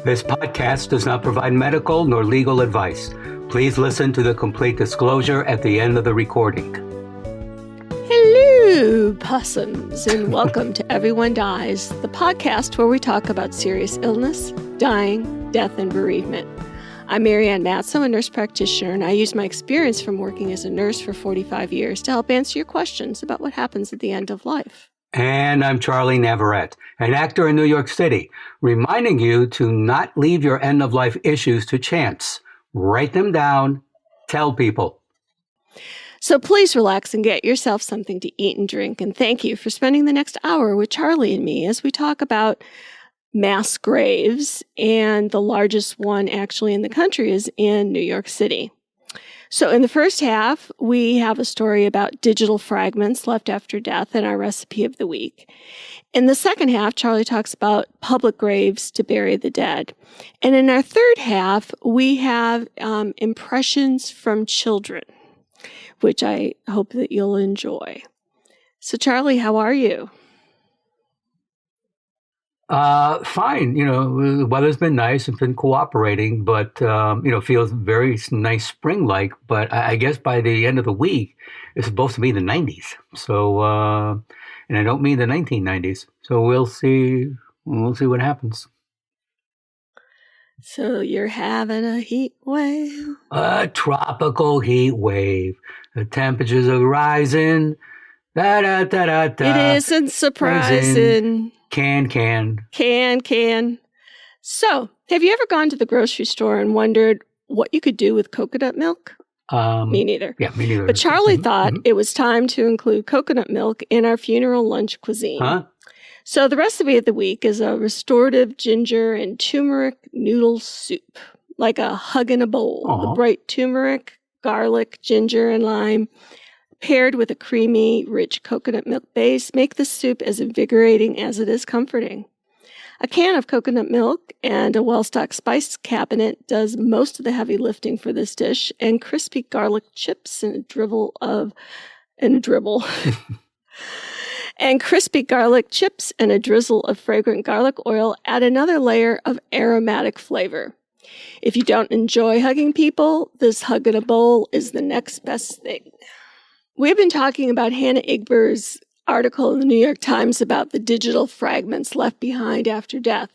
This podcast does not provide medical nor legal advice. Please listen to the complete disclosure at the end of the recording. Hello, possums, and welcome to Everyone Dies, the podcast where we talk about serious illness, dying, death, and bereavement. I'm Marianne Matzo, a nurse practitioner, and I use my experience from working as a nurse for 45 years to help answer your questions about what happens at the end of life. And I'm Charlie Navarrete, an actor in New York City, reminding you to not leave your end-of-life issues to chance. Write them down. Tell people. So please relax and get yourself something to eat and drink, and thank you for spending the next hour with Charlie and me as we talk about mass graves, and the largest one actually in the country is in New York City. So in the first half, we have a story about digital fragments left after death and our recipe of the week. In the second half, Charlie talks about public graves to bury the dead. And in our third half, we have impressions from children, which I hope that you'll enjoy. So Charlie, how are you? Fine. The weather's been nice. It's been cooperating, but, feels very nice spring-like. But I guess by the end of the week, it's supposed to be the 90s. So, and I don't mean the 1990s. So we'll see. We'll see what happens. So you're having a heat wave? A tropical heat wave. The temperatures are rising. Da, da, da, da, da. It isn't surprising. Can. So, have you ever gone to the grocery store and wondered what you could do with coconut milk? Me neither. Yeah, me neither. But Charlie thought it was time to include coconut milk in our funeral lunch cuisine. Huh? So the recipe of the week is a restorative ginger and turmeric noodle soup, like a hug in a bowl. Uh-huh. The bright turmeric, garlic, ginger, and lime, paired with a creamy, rich coconut milk base, make the soup as invigorating as it is comforting. A can of coconut milk and a well-stocked spice cabinet does most of the heavy lifting for this dish, and crispy garlic chips and a dribble and crispy garlic chips and a drizzle of fragrant garlic oil add another layer of aromatic flavor. If you don't enjoy hugging people, this hug in a bowl is the next best thing. We've been talking about Hannah Igber's article in the New York Times about the digital fragments left behind after death.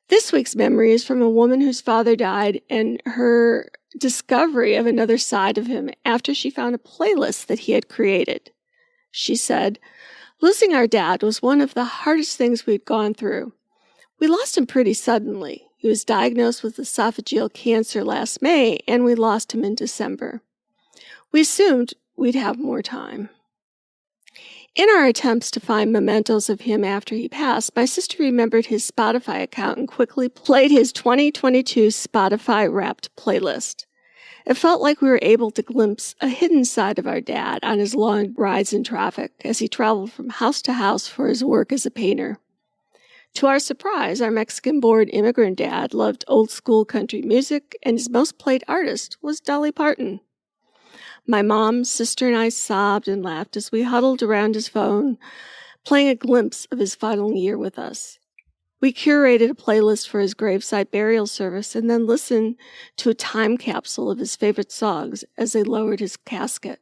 This week's memory is from a woman whose father died and her discovery of another side of him after she found a playlist that he had created. She said, "Losing our dad was one of the hardest things we'd gone through. We lost him pretty suddenly. He was diagnosed with esophageal cancer last May, and we lost him in December. We assumed we'd have more time." In our attempts to find mementos of him after he passed, my sister remembered his Spotify account and quickly played his 2022 Spotify Wrapped playlist. It felt like we were able to glimpse a hidden side of our dad on his long rides in traffic as he traveled from house to house for his work as a painter. To our surprise, our Mexican-born immigrant dad loved old-school country music, and his most played artist was Dolly Parton. My mom, sister, and I sobbed and laughed as we huddled around his phone, playing a glimpse of his final year with us. We curated a playlist for his graveside burial service and then listened to a time capsule of his favorite songs as they lowered his casket.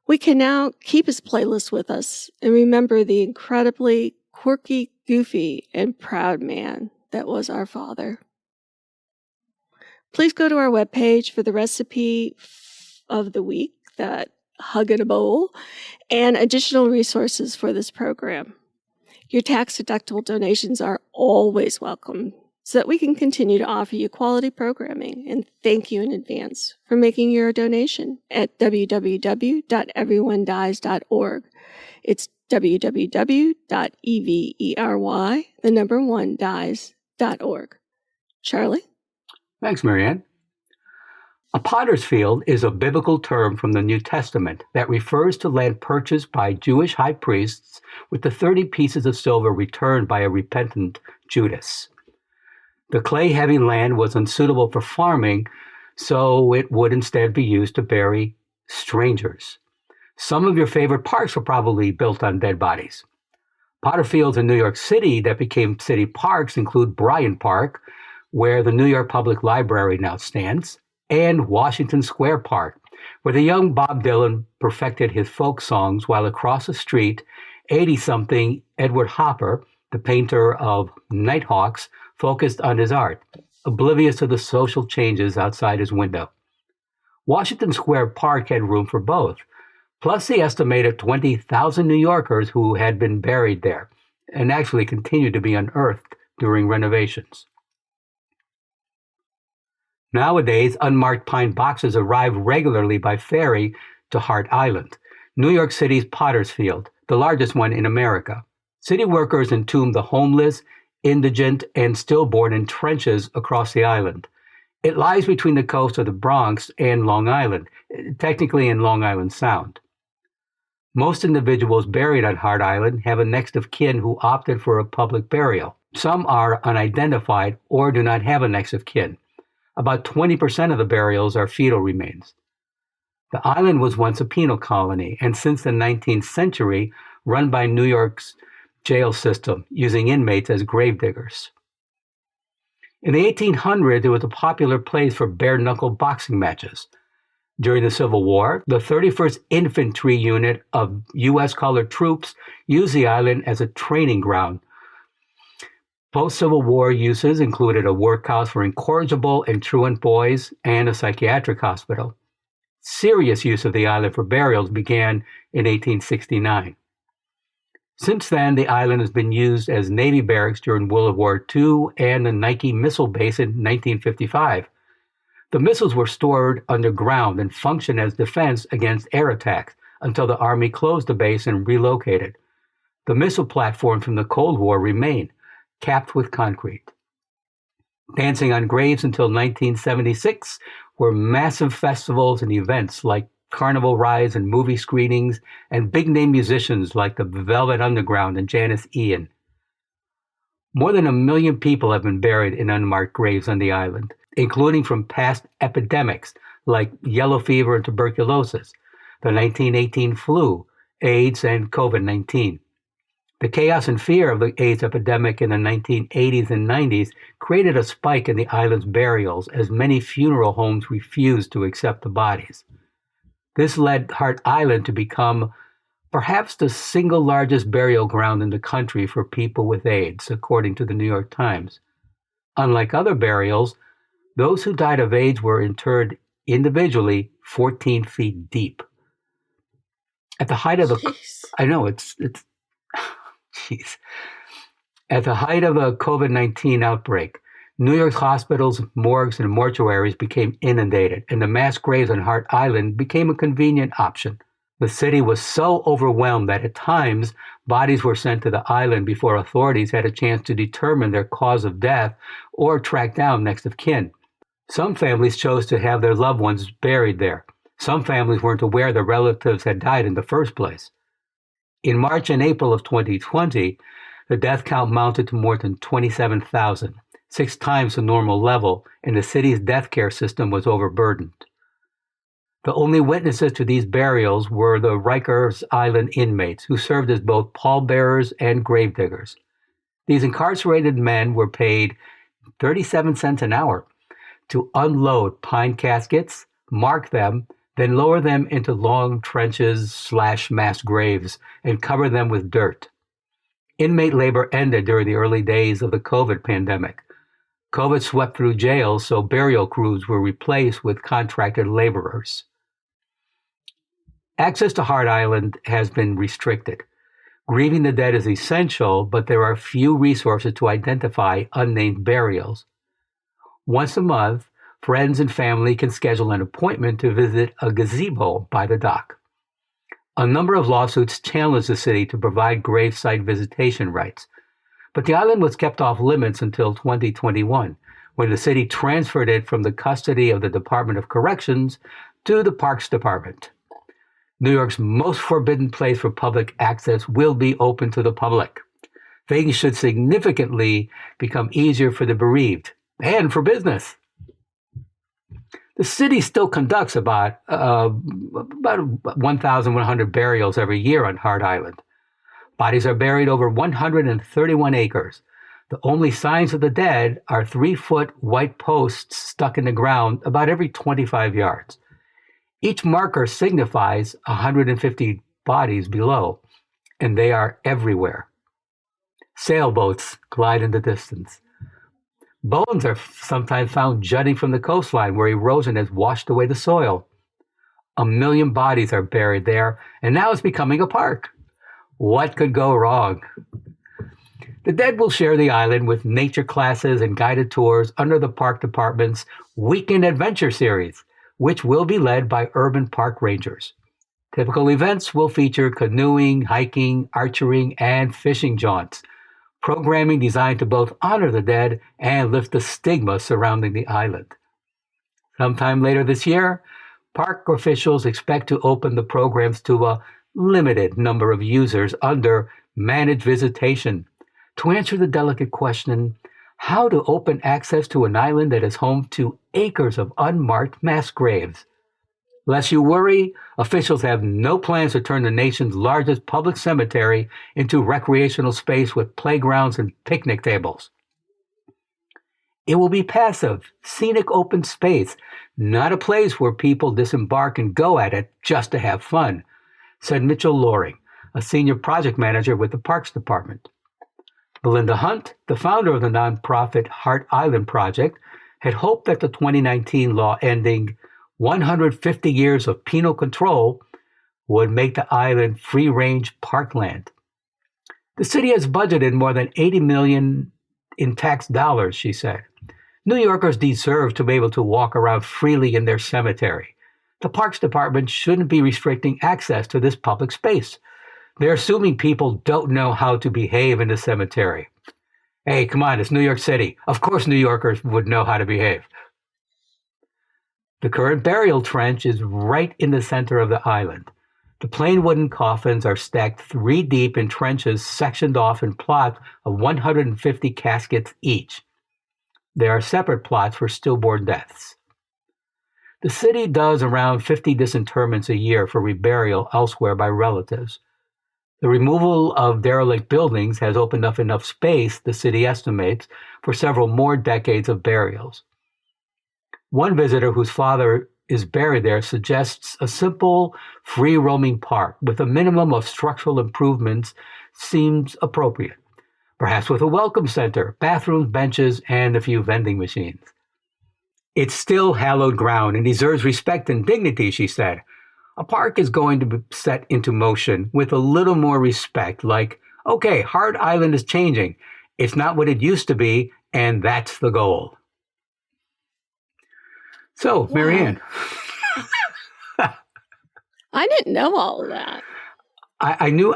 We can now keep his playlist with us and remember the incredibly quirky, goofy, and proud man that was our father. Please go to our webpage for the recipe of the week, that hug in a bowl, and additional resources for this program. Your tax-deductible donations are always welcome so that we can continue to offer you quality programming, and thank you in advance for making your donation at www.everyonedies.org. It's www.every1dies.org. Charlie? Thanks, Marianne. A potter's field is a biblical term from the New Testament that refers to land purchased by Jewish high priests with the 30 pieces of silver returned by a repentant Judas. The clay-heavy land was unsuitable for farming, so it would instead be used to bury strangers. Some of your favorite parks were probably built on dead bodies. Potter fields in New York City that became city parks include Bryant Park, where the New York Public Library now stands, and Washington Square Park, where the young Bob Dylan perfected his folk songs, while across the street, 80-something Edward Hopper, the painter of Nighthawks, focused on his art, oblivious to the social changes outside his window. Washington Square Park had room for both, plus the estimated 20,000 New Yorkers who had been buried there and actually continued to be unearthed during renovations. Nowadays, unmarked pine boxes arrive regularly by ferry to Hart Island, New York City's Potter's Field, the largest one in America. City workers entomb the homeless, indigent, and stillborn in trenches across the island. It lies between the coast of the Bronx and Long Island, technically in Long Island Sound. Most individuals buried on Hart Island have a next of kin who opted for a public burial. Some are unidentified or do not have a next of kin. About 20% of the burials are fetal remains. The island was once a penal colony, and since the 19th century, run by New York's jail system, using inmates as gravediggers. In the 1800s, it was a popular place for bare-knuckle boxing matches. During the Civil War, the 31st Infantry Unit of U.S. colored troops used the island as a training ground. Post-Civil War uses included a workhouse for incorrigible and truant boys and a psychiatric hospital. Serious use of the island for burials began in 1869. Since then, the island has been used as Navy barracks during World War II and the Nike missile base in 1955. The missiles were stored underground and functioned as defense against air attacks until the Army closed the base and relocated. The missile platforms from the Cold War remain, capped with concrete. Dancing on graves until 1976 were massive festivals and events like carnival rides and movie screenings, and big-name musicians like the Velvet Underground and Janis Ian. More than 1 million people have been buried in unmarked graves on the island, including from past epidemics like yellow fever and tuberculosis, the 1918 flu, AIDS, and COVID-19. The chaos and fear of the AIDS epidemic in the 1980s and 90s created a spike in the island's burials as many funeral homes refused to accept the bodies. This led Hart Island to become perhaps the single largest burial ground in the country for people with AIDS, according to the New York Times. Unlike other burials, those who died of AIDS were interred individually 14 feet deep. At the height of the... Jeez. I know, it's jeez. At the height of the COVID-19 outbreak, New York's hospitals, morgues, and mortuaries became inundated, and the mass graves on Hart Island became a convenient option. The city was so overwhelmed that at times, bodies were sent to the island before authorities had a chance to determine their cause of death or track down next of kin. Some families chose to have their loved ones buried there. Some families weren't aware their relatives had died in the first place. In March and April of 2020, the death count mounted to more than 27,000. 6 times the normal level, and the city's death care system was overburdened. The only witnesses to these burials were the Rikers Island inmates, who served as both pallbearers and gravediggers. These incarcerated men were paid 37 cents an hour to unload pine caskets, mark them, then lower them into long trenches/mass graves and cover them with dirt. Inmate labor ended during the early days of the COVID pandemic. COVID swept through jails, so burial crews were replaced with contracted laborers. Access to Hart Island has been restricted. Grieving the dead is essential, but there are few resources to identify unnamed burials. Once a month, friends and family can schedule an appointment to visit a gazebo by the dock. A number of lawsuits challenged the city to provide gravesite visitation rights. But the island was kept off limits until 2021, when the city transferred it from the custody of the Department of Corrections to the Parks Department. New York's most forbidden place for public access will be open to the public. Things should significantly become easier for the bereaved and for business. The city still conducts about 1,100 burials every year on Hart Island. Bodies are buried over 131 acres. The only signs of the dead are 3-foot white posts stuck in the ground about every 25 yards. Each marker signifies 150 bodies below, and they are everywhere. Sailboats glide in the distance. Bones are sometimes found jutting from the coastline where erosion has washed away the soil. 1 million bodies are buried there, and now it's becoming a park. What could go wrong? The dead will share the island with nature classes and guided tours under the park department's Weekend Adventure series, which will be led by urban park rangers. Typical events will feature canoeing, hiking, archery, and fishing jaunts, programming designed to both honor the dead and lift the stigma surrounding the island. Sometime later this year, park officials expect to open the programs to a limited number of users under managed visitation to answer the delicate question, how to open access to an island that is home to acres of unmarked mass graves. Lest you worry, officials have no plans to turn the nation's largest public cemetery into recreational space with playgrounds and picnic tables. It will be passive, scenic open space, not a place where people disembark and go at it just to have fun, said Mitchell Loring, a senior project manager with the Parks Department. Belinda Hunt, the founder of the nonprofit Hart Island Project, had hoped that the 2019 law ending 150 years of penal control would make the island free-range parkland. The city has budgeted more than $80 million in tax dollars, she said. New Yorkers deserve to be able to walk around freely in their cemetery. The Parks Department shouldn't be restricting access to this public space. They're assuming people don't know how to behave in the cemetery. Hey, come on, it's New York City. Of course New Yorkers would know how to behave. The current burial trench is right in the center of the island. The plain wooden coffins are stacked 3 deep in trenches sectioned off in plots of 150 caskets each. There are separate plots for stillborn deaths. The city does around 50 disinterments a year for reburial elsewhere by relatives. The removal of derelict buildings has opened up enough space, the city estimates, for several more decades of burials. One visitor whose father is buried there suggests a simple, free-roaming park with a minimum of structural improvements seems appropriate, perhaps with a welcome center, bathrooms, benches, and a few vending machines. It's still hallowed ground and deserves respect and dignity, she said. A park is going to be set into motion with a little more respect, like, okay, Hart Island is changing. It's not what it used to be, and that's the goal. So, Marianne. I didn't know all of that. I knew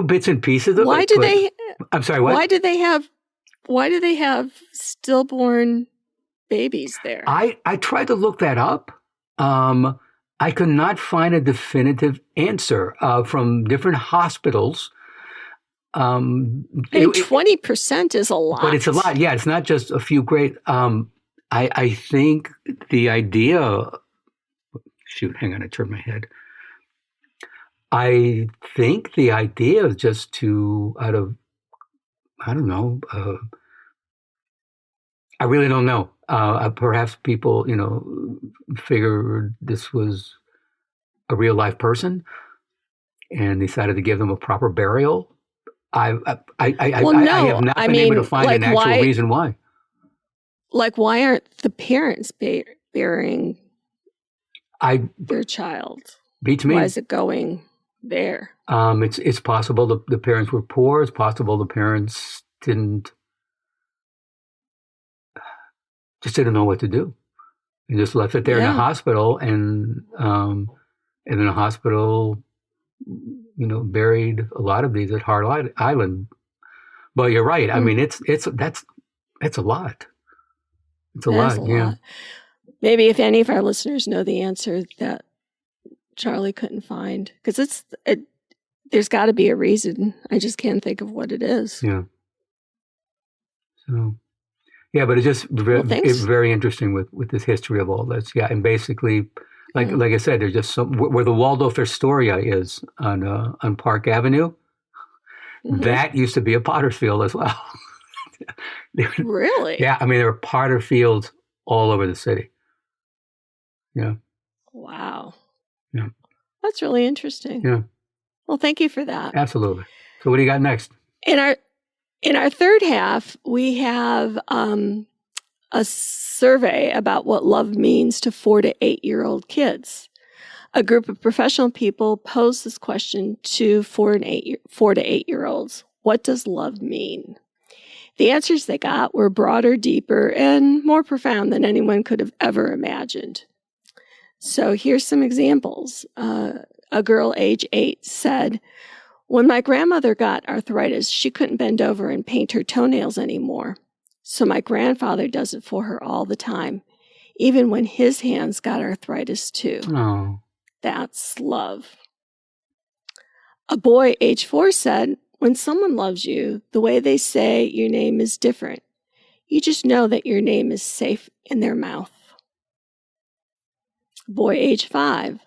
bits and pieces of it. I'm sorry, what? Why do they have stillborn babies there? I tried to look that up. I could not find a definitive answer from different hospitals. 20% is a lot. But it's a lot. Yeah, it's not just a few great. I think the idea. Shoot, hang on, I turned my head. I think the idea is just to, I don't know. I really don't know. Perhaps people, figured this was a real life person and decided to give them a proper burial. I have not been able to find an actual reason why. Like, why aren't the parents burying their child? Beats me. Why is it going there? It's possible the parents were poor. It's possible the parents didn't know what to do, and just left it there in the hospital, and then the hospital, buried a lot of these at Hart Island. But you're right. I mean, that's a lot. It's a lot. Yeah. Maybe if any of our listeners know the answer that Charlie couldn't find, because there's got to be a reason. I just can't think of what it is. Yeah. So. Yeah, but it's just it's very interesting with this history of all this. Yeah, and basically, like I said, there's just where the Waldorf Astoria is on Park Avenue. That used to be a potter's field as well. Really? Yeah, I mean, there were potter fields all over the city. Yeah. Wow. Yeah. That's really interesting. Yeah. Well, thank you for that. Absolutely. So what do you got next? In our third half, we have a survey about what love means to 4 to 8-year-old kids. A group of professional people posed this question to 4 to 8-year-olds. What does love mean? The answers they got were broader, deeper, and more profound than anyone could have ever imagined. So here's some examples. A girl age 8 said, "When my grandmother got arthritis, she couldn't bend over and paint her toenails anymore. So my grandfather does it for her all the time, even when his hands got arthritis too." Oh. That's love. A boy age 4 said, "When someone loves you, the way they say your name is different. You just know that your name is safe in their mouth." Boy age 5.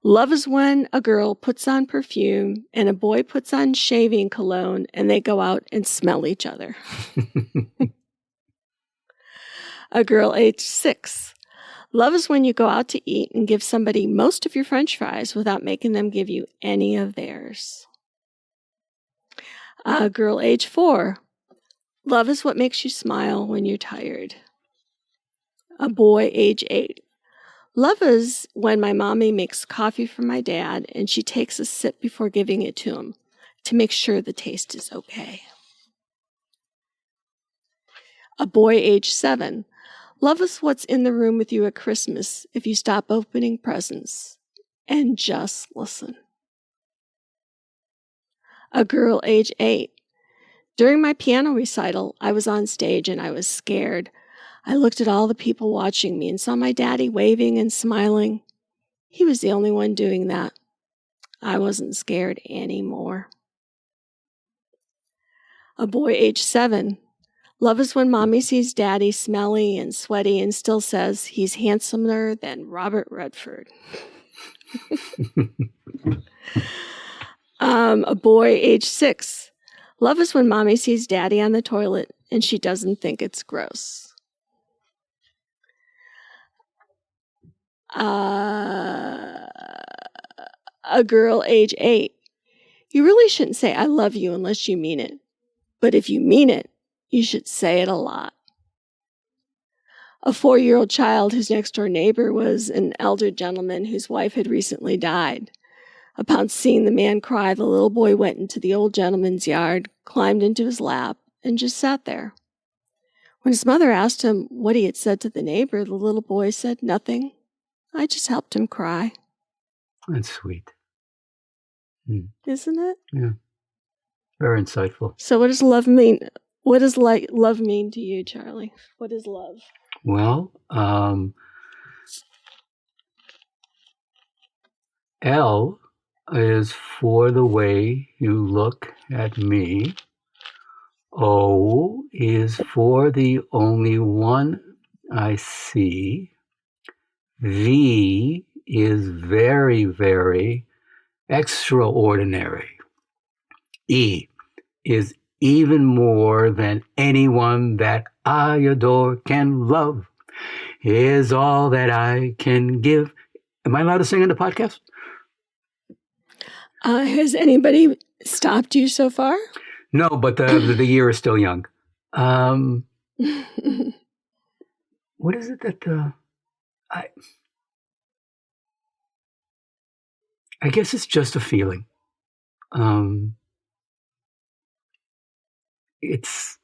"Love is when a girl puts on perfume and a boy puts on shaving cologne and they go out and smell each other." A girl age 6. "Love is when you go out to eat and give somebody most of your French fries without making them give you any of theirs." A girl age 4. "Love is what makes you smile when you're tired." A boy age 8. "Love is when my mommy makes coffee for my dad and she takes a sip before giving it to him to make sure the taste is okay." A boy age 7. "Love is what's in the room with you at Christmas if you stop opening presents and just listen." A girl age 8. "During my piano recital, I was on stage and I was scared. I looked at all the people watching me and saw my daddy waving and smiling. He was the only one doing that. I wasn't scared anymore." A boy age 7. "Love is when mommy sees daddy smelly and sweaty and still says he's handsomer than Robert Redford." A boy age 6. "Love is when mommy sees daddy on the toilet and she doesn't think it's gross." A girl age 8. "You really shouldn't say I love you unless you mean it. But if you mean it, you should say it a lot." A 4-year-old child whose next door neighbor was an elder gentleman whose wife had recently died. Upon seeing the man cry, the little boy went into the old gentleman's yard, climbed into his lap, and just sat there. When his mother asked him what he had said to the neighbor, the little boy said, "Nothing. I just helped him cry." That's sweet. Isn't it? Yeah. Very insightful. So what does love mean? What does love mean to you, Charlie? What is love? Well, L is for the way you look at me. O is for the only one I see. V is very, very extraordinary. E is even more than anyone that I adore can love. Is all that I can give. Am I allowed to sing on the podcast? Has anybody stopped you so far? No, but the year is still young. What is it that I guess it's just a feeling. It's,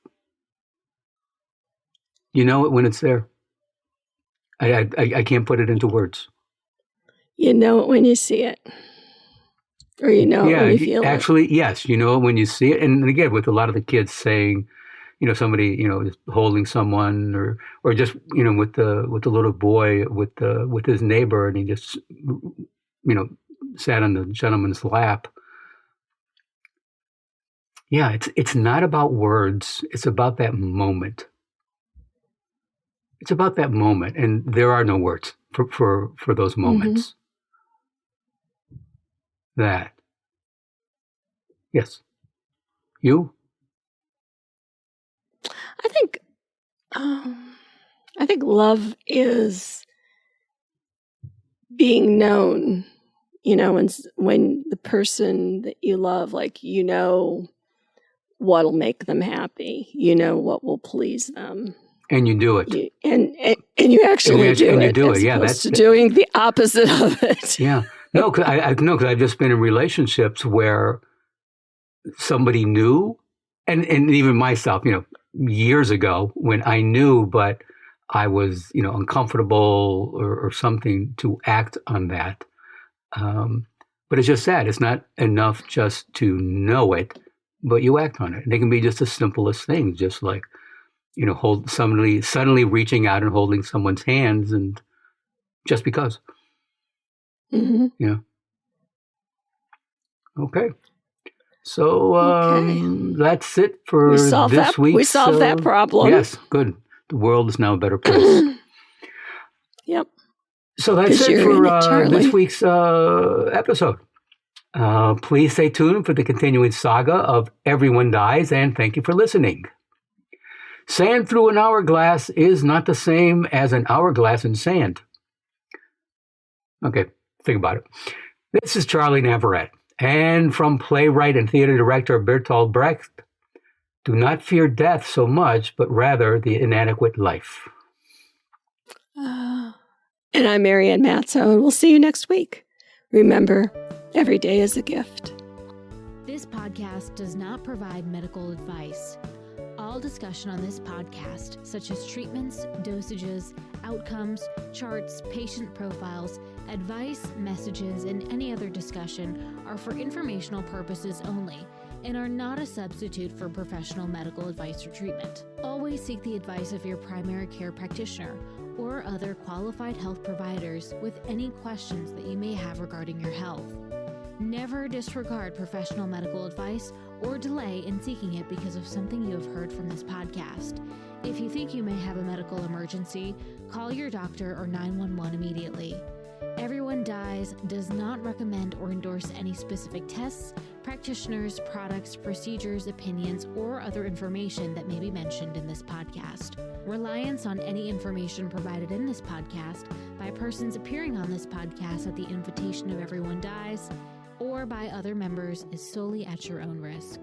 you know it when it's there. I can't put it into words. You know it when you see it. Or you know it when you feel actually, yes, you know it when you see it. And again, with a lot of the kids saying, somebody, is holding someone, or just, with the little boy with his neighbor, and he just, sat on the gentleman's lap. Yeah, it's not about words. It's about that moment. It's about that moment, and there are no words for those moments. That. Yes. You? I think love is being known, when the person that you love, like, what'll make them happy, what will please them. And you do it. And you actually do it, do as it. Yeah, opposed to doing the opposite of it. Yeah. No, because I've just been in relationships where somebody knew, and even myself, years ago when I knew, but I was, uncomfortable or something to act on that. But it's just sad. It's not enough just to know it, but you act on it. And they can be just the simplest things, just like, suddenly reaching out and holding someone's hands, and just because. Mm-hmm. Yeah. Okay. So that's it for this week. We solved that problem. Yes, good. The world is now a better place. Yep. So that's it for this week's episode. Please stay tuned for the continuing saga of Everyone Dies, and thank you for listening. Sand through an hourglass is not the same as an hourglass in sand. Okay, think about it. This is Charlie Navarrete, and from playwright and theater director Bertolt Brecht, do not fear death so much, but rather the inadequate life. And I'm Marianne Matzo, and we'll see you next week. Remember, every day is a gift. This podcast does not provide medical advice. All discussion on this podcast, such as treatments, dosages, outcomes, charts, patient profiles, advice, messages, and any other discussion are for informational purposes only and are not a substitute for professional medical advice or treatment. Always seek the advice of your primary care practitioner or other qualified health providers with any questions that you may have regarding your health. Never disregard professional medical advice or delay in seeking it because of something you have heard from this podcast. If you think you may have a medical emergency, call your doctor or 911 immediately. Everyone Dies does not recommend or endorse any specific tests, practitioners, products, procedures, opinions, or other information that may be mentioned in this podcast. Reliance on any information provided in this podcast by persons appearing on this podcast at the invitation of Everyone Dies or by other members is solely at your own risk.